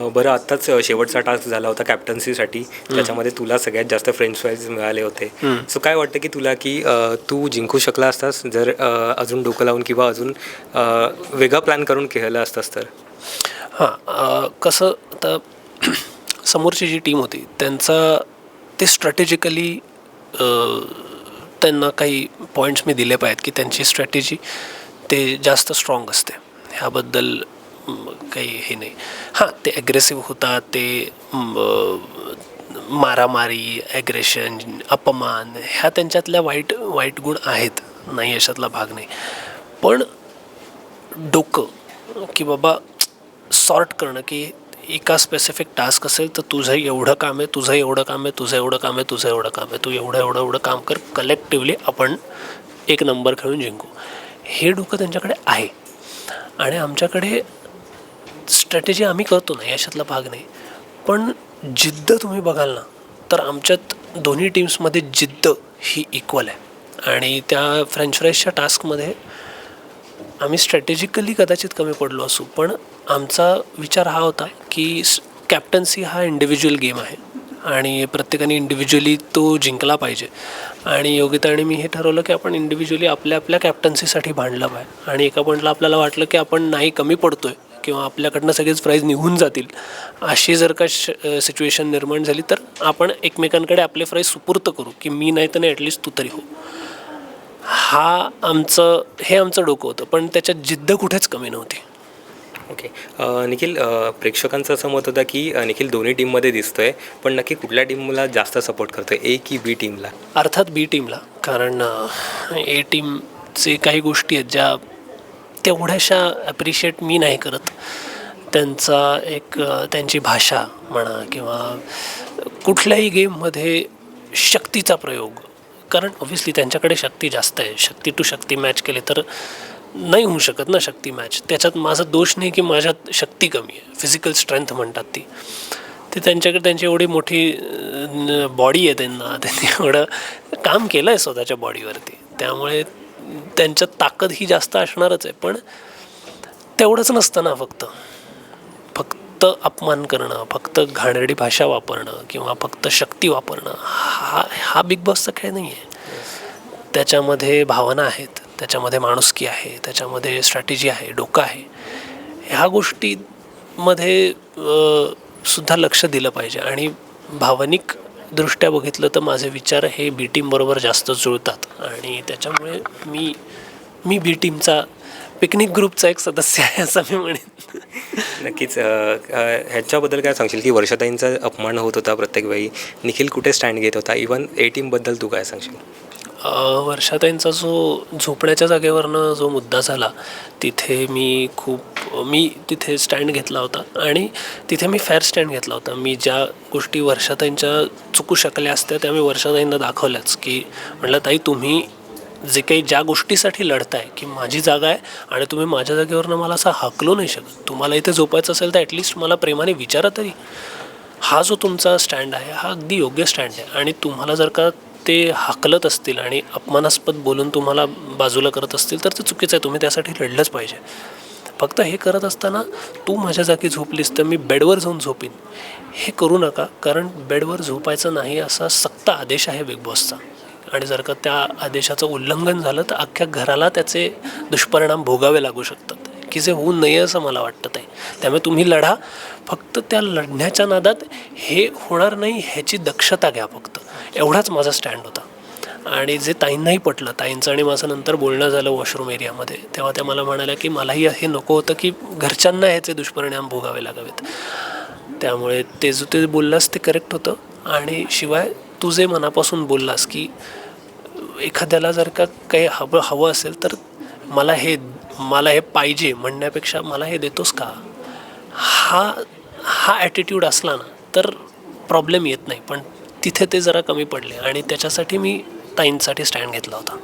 बरं आत्ताच शेवटचा टास्क झाला होता कॅप्टन्सीसाठी, त्याच्यामध्ये तुला सगळ्यात जास्त फ्रेंच फ्राईज मिळाले होते. सो काय वाटतं की तुला की तू जिंकू शकला असतास जर अजून डोकं लावून किंवा अजून वेगळा प्लॅन करून केलं असतास तर? कसं आता समोरची जी टीम होती त्यांचा ते स्ट्रॅटेजिकली त्यांना काही पॉईंट्स मी दिले पाहिजेत की त्यांची स्ट्रॅटेजी ते जास्त स्ट्रॉंग असते, ह्याबद्दल काही हे नाही. ते ॲग्रेसिव्ह होतात, ते मारामारी, ॲग्रेशन, अपमान ह्या त्यांच्यातल्या वाईट गुण आहेत, नाही अशातला भाग नाही. पण डोकं की बाबा सॉर्ट करणं की एका स्पेसिफिक टास्क असेल तर तुझं एवढं काम आहे, तुझं एवढं काम आहे, तुझं एवढं काम आहे, तुझं एवढं काम आहे, तू एवढं काम कर, कलेक्टिव्हली आपण एक नंबर खेळून जिंकू, हे डोकं त्यांच्याकडे आहे. आणि आमच्याकडे स्ट्रॅटेजी आम्ही करतो ना, याच्यातला भाग नाही. पण जिद्द तुम्ही बघाल ना तर आमच्यात दोन्ही टीम्समध्ये जिद्द ही इक्वल आहे. आणि त्या फ्रेंच फ्राईजच्या टास्कमध्ये आम्ही स्ट्रॅटेजिकली कदाचित कमी पडलो असू, पण आमचा विचार हा होता की कॅप्टन्सी हा इंडिव्हिज्युअल गेम आहे आणि प्रत्येकाने इंडिव्हिज्युअली तो जिंकला पाहिजे. आणि योगिता आणि मी हे ठरवलं की आपण इंडिव्हिज्युअली आपल्या कॅप्टन्सीसाठी भांडलं पाहिजे. आणि एका पॉईंटला आपल्याला वाटलं की आपण नाही कमी पडतो आहे किंवा आपल्याकडनं सगळेच प्राईज निघून जातील, अशी जर का सिच्युएशन निर्माण झाली तर आपण एकमेकांकडे आपले प्राईज सुपूर्त करू की मी नाही तर नाही ॲटलिस्ट तू तरी हो. हे आमचं डोकं होतं, पण त्याच्यात जिद्द कुठेच कमी नव्हती. ओके. निखिल, प्रेक्षकांचं असं मत होतं की निखिल दोन्ही टीममध्ये दिसतोय, पण नक्की कुठल्या टीमला जास्त सपोर्ट करतोय, ए की बी टीमला? अर्थात बी टीमला, कारण ए टीमचे काही गोष्टी आहेत ज्या तेवढ्याशा ॲप्रिशिएट मी नाही करत. त्यांची भाषा म्हणा किंवा कुठल्याही गेममध्ये शक्तीचा प्रयोग, कारण ऑब्व्हियसली त्यांच्याकडे शक्ती जास्त आहे. शक्ती टू शक्ती मॅच केले तर नाही होऊ शकत ना शक्ती मॅच. त्याच्यात माझा दोष नाही की माझ्यात शक्ती कमी आहे, फिजिकल स्ट्रेंथ म्हणतात ती. ते त्यांची एवढी मोठी बॉडी आहे, त्यांनी एवढं काम केलं आहे स्वतःच्या बॉडीवरती, त्यामुळे त्यांच्यात ताकद ही जास्त असणारच आहे. पण तेवढंच नसतं ना, फक्त अपमान करणं, फक्त घाणेरडी भाषा वापरणं किंवा फक्त शक्ती वापरणं, हा बिग बॉसचा खेळ नाही आहे. त्याच्यामध्ये भावना आहेत, त्याच्यामध्ये माणुसकी आहे, त्याच्यामध्ये स्ट्रॅटेजी आहे, डोकं आहे. ह्या गोष्टीमध्ये सुद्धा लक्ष दिलं पाहिजे. आणि भावनिक दृष्ट्या बघितलं तर माझे विचार हे बी टीमबरोबर जास्त जुळतात आणि त्याच्यामुळे मी बी टीमचा पिकनिक ग्रुपचा एक सदस्य आहे असं मी म्हणेन. नक्कीच. ह्याच्याबद्दल काय सांगशील की वर्षाताईंचा अपमान होत होता प्रत्येक वेळी, निखिल कुठे स्टँड घेत होता? इवन ए टीमबद्दल तू काय सांगशील? वर्षाताईंचा जो झोपण्याच्या जागेवरनं जो मुद्दा झाला, तिथे मी तिथे स्टँड घेतला होता आणि तिथे मी फेअर स्टँड घेतला होता. मी ज्या गोष्टी वर्षाताईंच्या चुकू शकल्या असत्या त्या मी वर्षाताईंना दाखवल्याच, की म्हटलं ताई तुम्ही जे काही ज्या गोष्टीसाठी लढताय की माझी जागा आहे आणि तुम्ही माझ्या जागेवरनं मला असं हाकलू नाही शकत. तुम्हाला इथे झोपायचं असेल तर ॲटलिस्ट मला प्रेमाने विचारा तरी. हा जो तुमचा स्टँड आहे हा अगदी योग्य स्टँड आहे. आणि तुम्हाला जर का ते हाकलत असतील आणि अपमानास्पद बोलून तुम्हाला बाजूला करत असतील तर ते चुकीचं आहे. तुम्ही त्यासाठी लढलंच पाहिजे. फक्त हे करत असताना तू माझ्या जागी झोपलीस तर मी बेडवर जाऊन झोपीन, हे करू नका. कारण बेडवर झोपायचं नाही असा सक्त आदेश आहे बिग बॉसचा. आणि जर का त्या आदेशाचं उल्लंघन झालं तर अख्ख्या घराला त्याचे दुष्परिणाम भोगावे लागू शकतात, की जे होऊ नये असं मला वाटतं आहे. त्यामुळे तुम्ही लढा, फक्त त्या लढण्याच्या नादात हे होणार नाही ह्याची दक्षता घ्या फक्त. एवढाच माझा स्टँड होता. आणि जे ताईंनाही पटलं, ताईंचं आणि माझं नंतर बोलणं झालं वॉशरूम एरियामध्ये, तेव्हा त्या मला म्हणाल्या की मलाही हे नको होतं की घरच्यांना ह्याचे दुष्परिणाम भोगावे लागावेत. त्यामुळे ते बोललास ते करेक्ट होतं. आणि शिवाय तू जे मनापासून बोललास की एखाद्याला जर का काही हवं असेल तर मला हे पाहिजे म्हणण्यापेक्षा मला हे देतोस का, हा ॲटिट्यूड असला ना तर प्रॉब्लेम येत नाही. पण तिथे ते जरा कमी पडले आणि त्याच्यासाठी मी ताईंसाठी स्टँड घेतला होता.